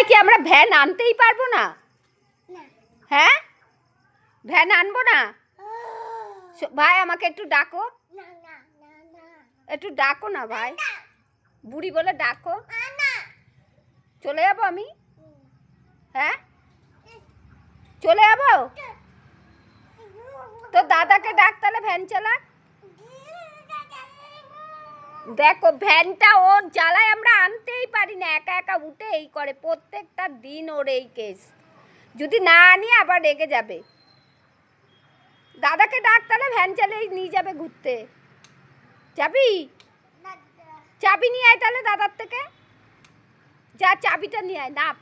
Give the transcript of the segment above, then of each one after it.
কি আমরা ভ্যান আনতেই পারবো না? হ্যাঁ, ভ্যান আনবো না? ভাই আমাকে একটু ডাকো, একটু ডাকো না ভাই, বুড়ি বলে ডাকো, চলে যাবো আমি। হ্যাঁ, চলে যাবো। তো দাদাকে ডাক তাহলে ভ্যান চালা। দেখো ভ্যানটা ওর জ্বালায় আমরা আনতেই পারি না, একা একা উঠে এই করে প্রত্যেকটা দিন ওর এই কেস। যদি না আনি আবার রেগে যাবে। দাদাকে ডাক তাহলে ভ্যান চালিয়ে নিয়ে যাবে ঘুরতে। যাবি? চাবি নিয়ে আয় তাহলে দাদার থেকে, যা চাবিটা নিয়ে আয়, নাপ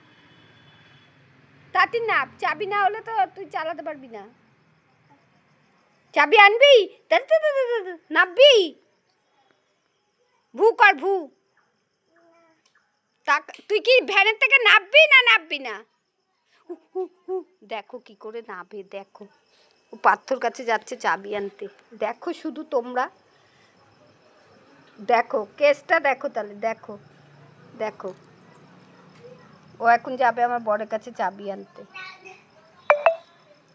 তাড়াতাড়ি নাপ, চাবি না হলে তো তুই চালাতে পারবি না। চাবি আনবি, নাপবি, ভু কর ভু। তুই কি ভ্যানের থেকে নাপবি না নাপবি না? দেখো কি করে নাবে, দেখো ও পাথর কাছে যাচ্ছে চাবি আনতে। দেখো শুধু তোমরা দেখো কেসটা দেখো তাহলে, দেখো দেখো ও এখন যাবে আমার বরের কাছে চাবি আনতে।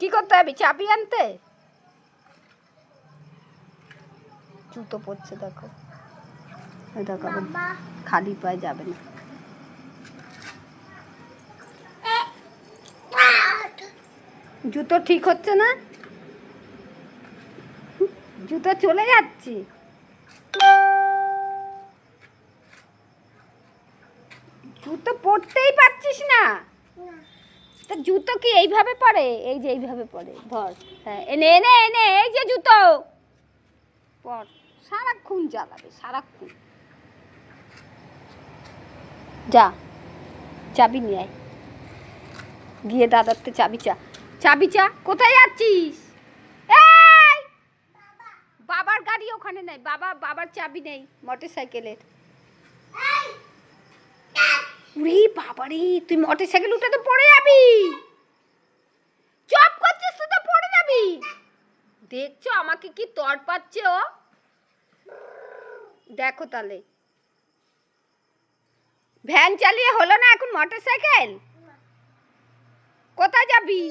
কি করতে হবে চাবি আনতে? জুতো পড়ছে দেখো, দেখো খালি পায়ে যাবে না। জুতো ঠিক হচ্ছে না, জুতো চলে যাচ্ছে। জুতো পরতেই পারছিস না? তা জুতো কি এইভাবে পরে? এই যে এইভাবে পরে, ধর। হ্যাঁ, এনে এনে এনে এই যে জুতো পর, সারাক্ষণ জ্বালাবে সারাক্ষণ। যা চাবি নিয়ে আয়, গিয়ে দাদারতে চাবি চা, চাবি চা। কোথায় যাচ্ছিস? এই বাবার গাড়ি ওখানে নেই, বাবার চাবি নেই মোটর সাইকেলের। উরে বাবারে, তুই মোটর সাইকেল উঠে তো পড়ে যাবি। চপ করছিস তুই তো পড়ে যাবি। দেখছো আমাকে কি তর পাচ্ছে ও? দেখো তাহলে ভ্যান চালিয়ে হলো না, এখন মোটর সাইকেল। কোথায় যাবি?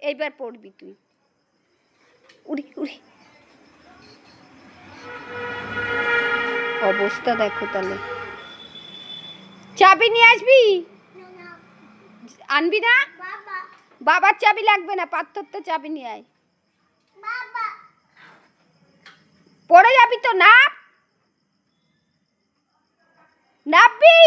এইবার পড়বি তুই। উড়ি উড়ি অবস্থা দেখো তাহলে। চাবি নিয়ে আসবি, আনবি না? বাবার চাবি লাগবে না, পাথর তো চাবি নিয়ে আয়। পড়ে যাবি তো, নাপ, নাপবি।